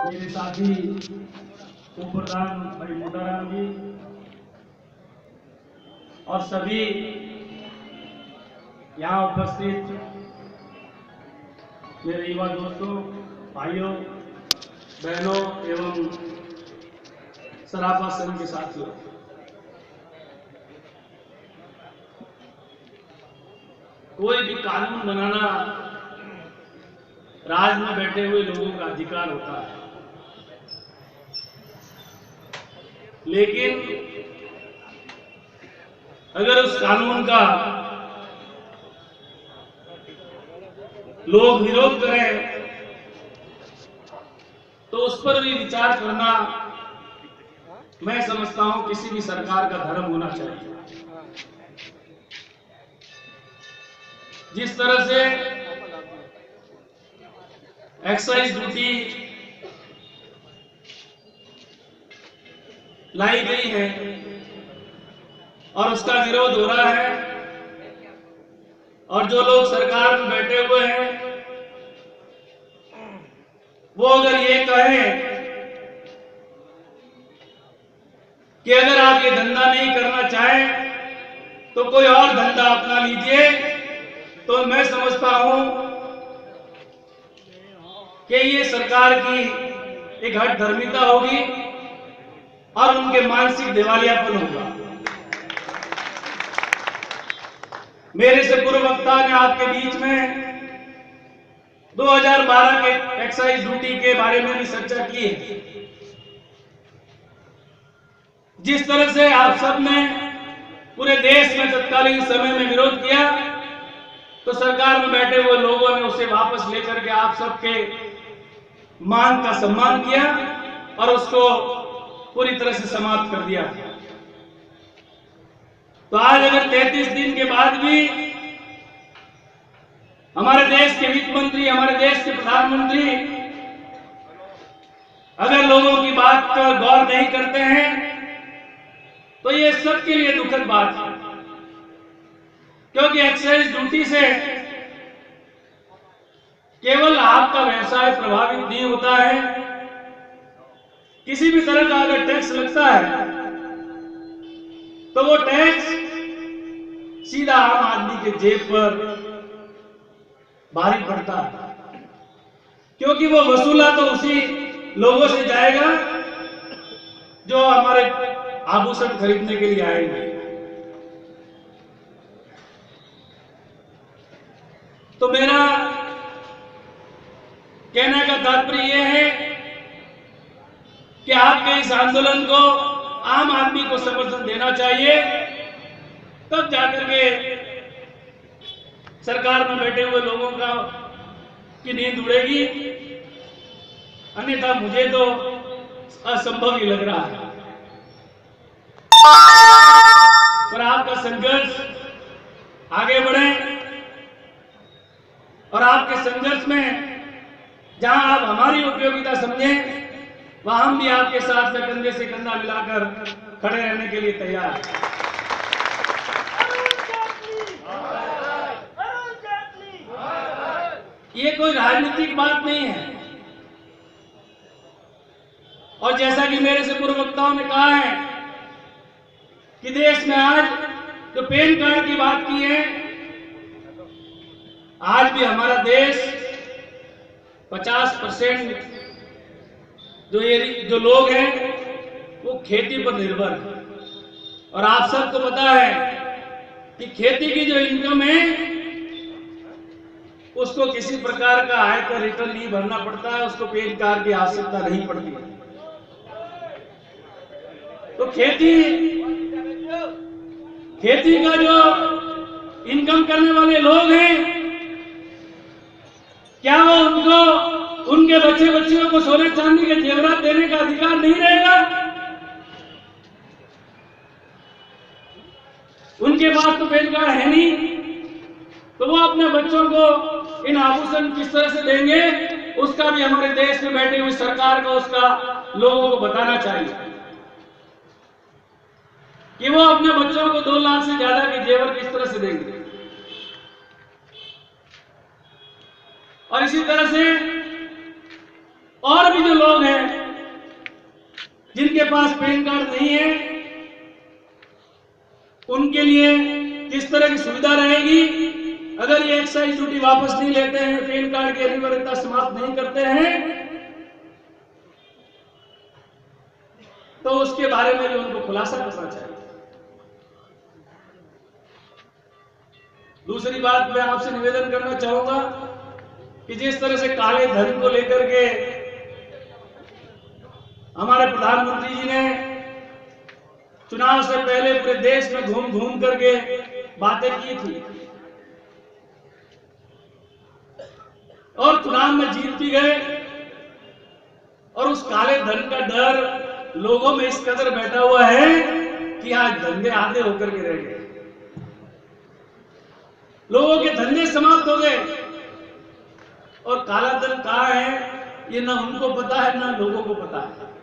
मेरे साथी उप प्रधान भाई मोटाराम जी और सभी यहाँ उपस्थित मेरे युवा दोस्तों, भाइयों, बहनों एवं सराफा संघ के साथियों, कोई भी कानून बनाना राज में बैठे हुए लोगों का अधिकार होता है, लेकिन अगर उस कानून का लोग विरोध करें तो उस पर भी विचार करना मैं समझता हूं किसी भी सरकार का धर्म होना चाहिए। जिस तरह से एक्साइज ड्यूटी लाई गई है और उसका विरोध हो रहा है, और जो लोग सरकार में बैठे हुए हैं वो अगर ये कहें कि अगर आप ये धंधा नहीं करना चाहें तो कोई और धंधा अपना लीजिए, तो मैं समझता हूं कि ये सरकार की एक हठधर्मिता होगी और उनके मानसिक दिवालियापन होगा। मेरे से पूर्व वक्ता ने आपके बीच में 2012 के एक्साइज ड्यूटी के बारे में भी चर्चा की है। जिस तरह से आप सब ने पूरे देश में तत्कालीन समय में विरोध किया, तो सरकार में बैठे हुए लोगों ने उसे वापस लेकर के आप सबके मांग का सम्मान किया और उसको पूरी तरह से समाप्त कर दिया। तो आज अगर 33 दिन के बाद भी हमारे देश के वित्त मंत्री, हमारे देश के प्रधानमंत्री अगर लोगों की बात का गौर नहीं करते हैं तो ये सबके लिए दुखद बात है, क्योंकि एक्साइज ड्यूटी से केवल आपका व्यवसाय प्रभावित नहीं होता है। किसी भी तरह का अगर टैक्स लगता है तो वो टैक्स सीधा आम आदमी के जेब पर भारी पड़ता है, क्योंकि वो वसूला तो उसी लोगों से जाएगा जो हमारे आभूषण खरीदने के लिए आएंगे। तो मेरा कहने का तात्पर्य यह है कि आपके इस आंदोलन को आम आदमी को समर्थन देना चाहिए, तब जाकर के सरकार में बैठे हुए लोगों का की नींद उड़ेगी, अन्यथा मुझे तो असंभव ही लग रहा है। पर आपका संघर्ष आगे बढ़े और आपके संघर्ष में जहां आप हमारी उपयोगिता समझें, वहां हम भी आपके साथ में कंधे से कंधा मिलाकर खड़े रहने के लिए तैयार हैं। ये कोई राजनीतिक बात नहीं है, और जैसा कि मेरे से पूर्व वक्ताओं ने कहा है कि देश में आज जो पैन कार्ड की बात की है, आज भी हमारा देश 50% जो लोग हैं वो खेती पर निर्भर है, और आप सबको पता है कि खेती की जो इनकम है उसको किसी प्रकार का आयकर रिटर्न नहीं भरना पड़ता है, उसको पैन कार्ड की आवश्यकता नहीं पड़ती है। तो खेती का जो इनकम करने वाले लोग हैं, क्या वो उनके बच्चे बच्चियों को सोने चांदी के जेवरात देने का अधिकार नहीं रहेगा? उनके पास तो पैन कार्ड है नहीं, तो वो अपने बच्चों को इन आभूषण किस तरह से देंगे, उसका भी हमारे देश में बैठी हुई सरकार को उसका लोगों को बताना चाहिए कि वो अपने बच्चों को 2 लाख से ज्यादा के जेवर किस तरह से देंगे। और इसी तरह से और भी जो लोग हैं पास पैन कार्ड नहीं है उनके लिए किस तरह की सुविधा रहेगी? अगर ये एक्साइज ड्यूटी वापस नहीं लेते हैं, पैन कार्ड की अनिवार्यता समाप्त नहीं करते हैं, तो उसके बारे में भी उनको खुलासा करना चाहिए। दूसरी बात मैं आपसे निवेदन करना चाहूंगा कि जिस तरह से काले धन को लेकर के हमारे प्रधानमंत्री जी ने चुनाव से पहले पूरे देश में घूम घूम करके बातें की थी और चुनाव में जीत भी गए, और उस काले धन का डर लोगों में इस कदर बैठा हुआ है कि आज धंधे आधे होकर के रह गए, लोगों के धंधे समाप्त हो गए, और काला धन कहां है ये ना उनको पता है ना लोगों को पता है।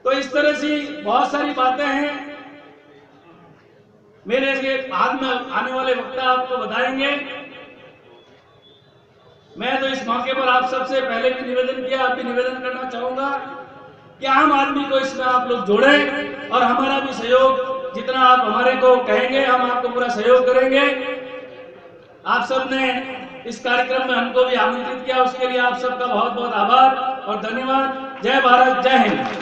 तो इस तरह से बहुत सारी बातें हैं, मेरे के बाद में आने वाले वक्ता आपको बताएंगे। मैं तो इस मौके पर आप सबसे पहले भी निवेदन किया, अब भी निवेदन करना चाहूंगा कि आम आदमी को इसमें आप लोग जोड़ें और हमारा भी सहयोग, जितना आप हमारे को कहेंगे हम आपको पूरा सहयोग करेंगे। आप सब ने इस कार्यक्रम में हमको भी आमंत्रित किया, उसके लिए आप सबका बहुत बहुत आभार और धन्यवाद। जय भारत, जय हिंद।